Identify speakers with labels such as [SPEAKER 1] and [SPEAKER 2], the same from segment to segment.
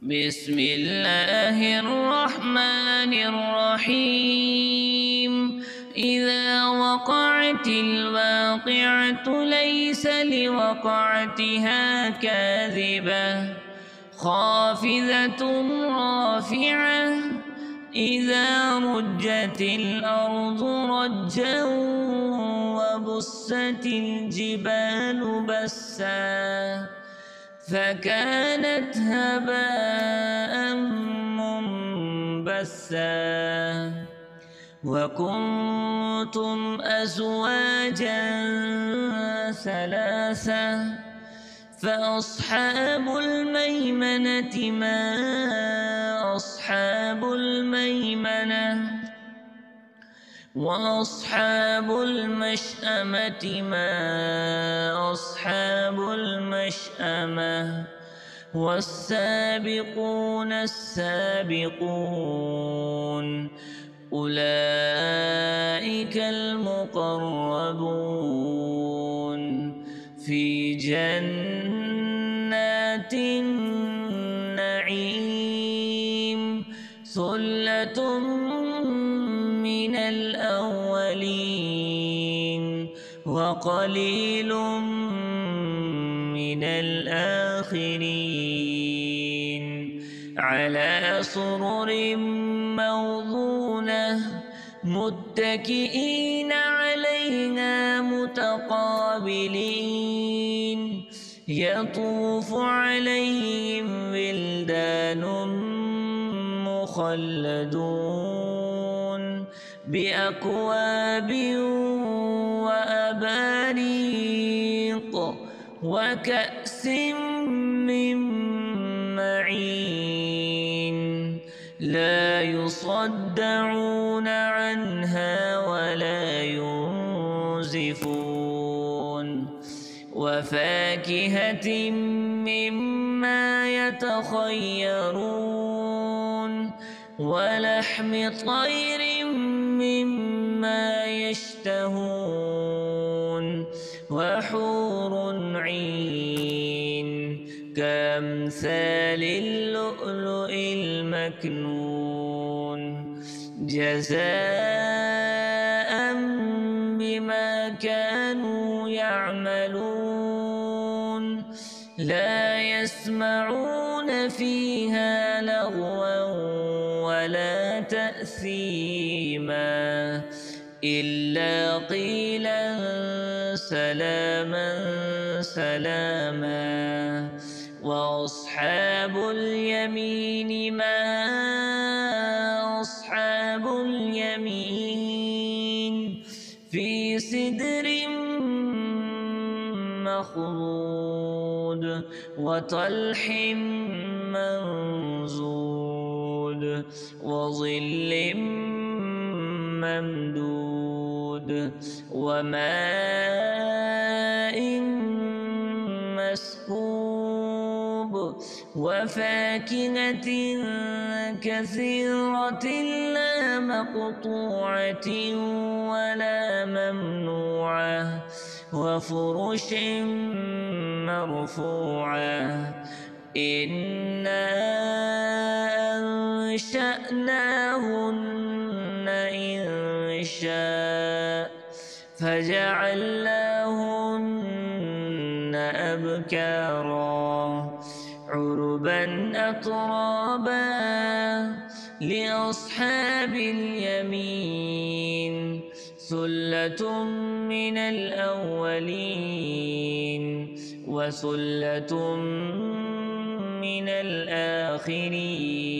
[SPEAKER 1] بسم الله الرحمن الرحيم. إذا وقعت الواقعة ليس لوقعتها كاذبة خافضة رافعة إذا رجت الأرض رجا وبست الجبال بسا فكانت هباء منبثا وكنتم أزواجا ثلاثا فأصحاب الميمنة ما أصحاب الميمنة وأصحاب المشأمة ما أصحاب المشأمة والسابقون السابقون أولئك المقربون في جنات النعيم ثلة من الأولين وقليل من الآخرين على سرر موضونة متكئين عليها متقابلين يطوف عليهم ولدان مخلدون بأكواب وأباريق وكأس من معين لا يصدعون عنها ولا ينزفون وفاكهة مما يتخيرون ولحم طير مما يشتهون وحور عين كأمثال اللؤلؤ المكنون جزاء بما كانوا يعملون لا يسمعون فيها لغوا ولا تأثيما إلا قيلا سلاما سلاما وأصحاب اليمين ما أصحاب اليمين في سدر مخضود وطلح منضود وظل ممدود وماء مسكوب وفاكهة كثيرة لا مقطوعة ولا ممنوعة وفرش مرفوعة إنا أنشأناهن إنشاء فجعلناهن أبكارا عربا أترابا لأصحاب اليمين ثلة من الأولين وثلة من الآخرين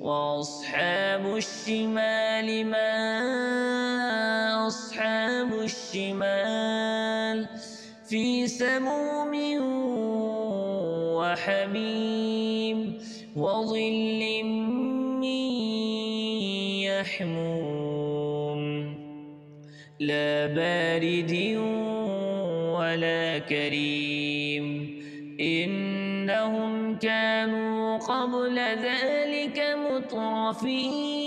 [SPEAKER 1] وأصحاب الشمال ما أصحاب الشمال في سموم وحميم وظل من يحموم لا بارد ولا كريم إنهم كانوا قبل ذلك مترفين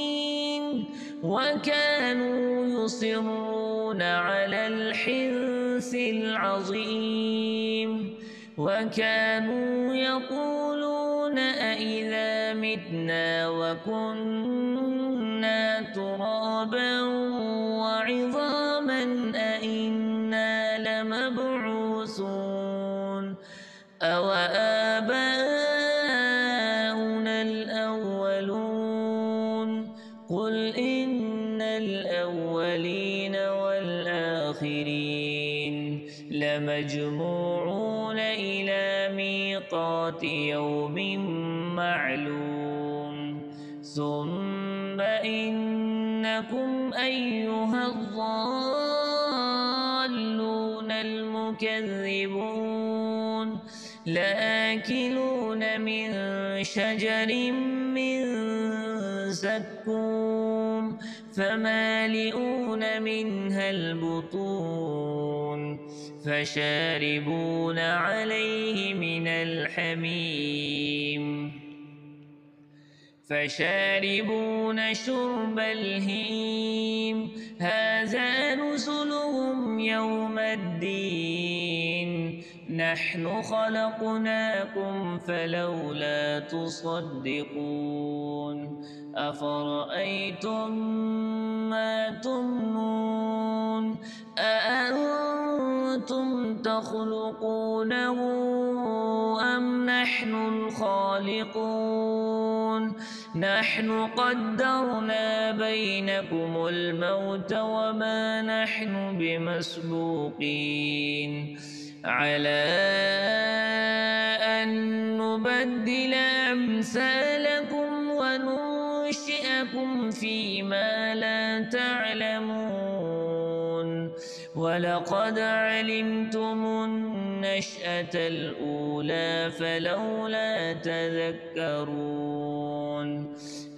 [SPEAKER 1] وكانوا يصرون على الحنث العظيم وكانوا يقولون أإذا متنا وكنا ترابا وعظاما أإنا لمبعوثون أوآباؤنا الأولون قل إن الأولين والآخرين لمجموعون إلى ميقات يوم معلوم ثم إنكم أيها الضالون المكذبون لآكلون من شجر من زقوم فمالئون منها البطون فشاربون عليه من الحميم فشاربون شرب الهيم هذا نزلهم يوم الدين نحن خلقناكم فلولا تصدقون أفرأيتم ما تمنون أأنتم تخلقونه أم نحن الخالقون نحن قدرنا بينكم الموت وما نحن بمسبوقين على أن نبدل أمثالكم وننشئكم فيما لا تعلمون ولقد علمتم النشأة الأولى فلولا تذكرون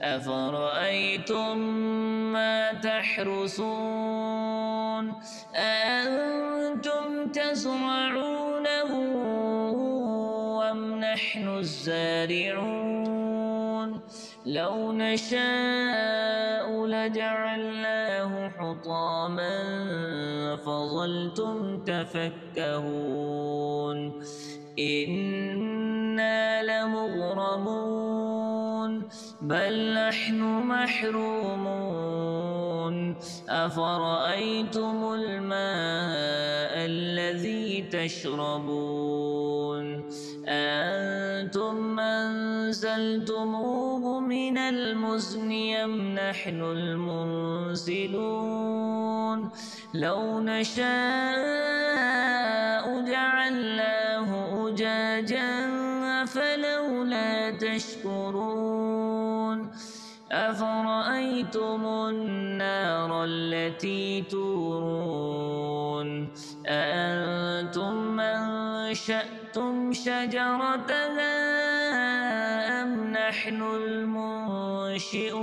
[SPEAKER 1] أفرأيتم ما تحرثون أأنتم تزرعونه أم نحن الزارعون لو نشاء لجعلناه حطاما فظلتم تفكهون إنا لمغرمون بل نحن محرومون أفرأيتم الماء الذي تشربون أأنتم أنزلتموه من المزن أم نحن المنزلون لو نشاء جعلناه أجاجا فلولا تشكرون أفرأيتم النار التي تورون أأنتم أنشأتم شجرتها أم نحن المنشئون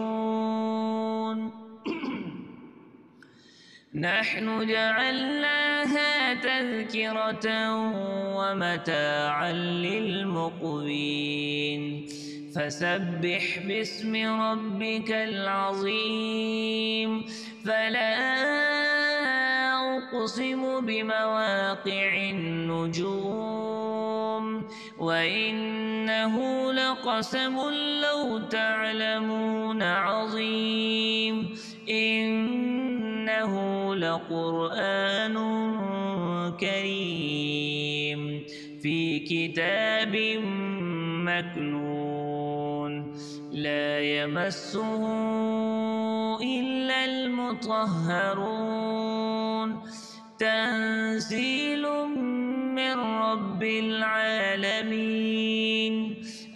[SPEAKER 1] نحن جعلناها تذكرة ومتاعا للمقوين فسبح باسم ربك العظيم فلا أقسم بمواقع النجوم وإنه لقسم لو تعلمون عظيم إنه لقرآن كريم في كتاب مكنون لا يمسه إلا المطهرون تنزيل من رب العالمين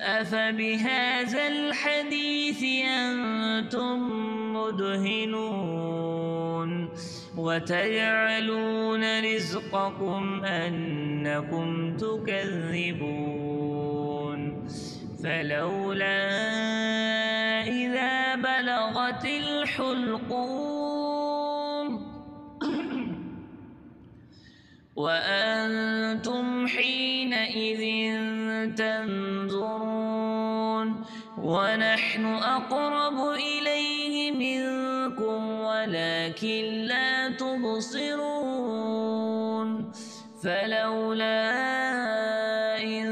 [SPEAKER 1] أفبهذا الحديث أنتم مدهنون وتجعلون رزقكم أنكم تكذبون فلولا إذا بلغت الحلقوم وأنتم حينئذ تنظرون ونحن أقرب إليه منكم ولكن لا تبصرون فلولا إن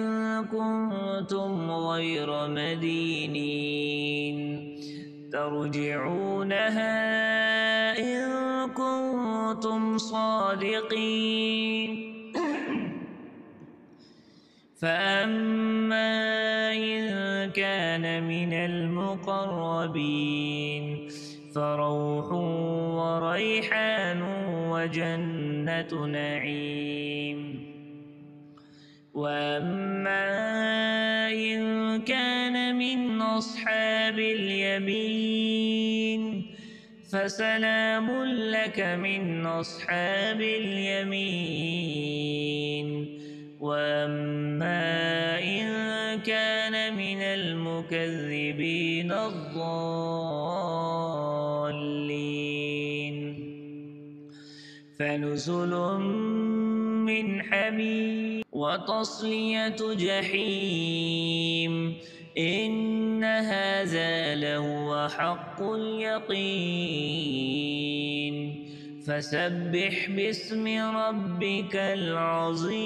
[SPEAKER 1] كنتم غير مدينين ترجعونها إن كنتم صادقين فأما إن كان من المقربين فروح وريحان وجنة نعيم وأما إن كان من أصحاب اليمين فسلام لك من أصحاب اليمين وأما إن كان من المكذبين الضالين فنزل من حميم وتصلية جحيم إن هذا لهو حق اليقين فسبح باسم ربك العظيم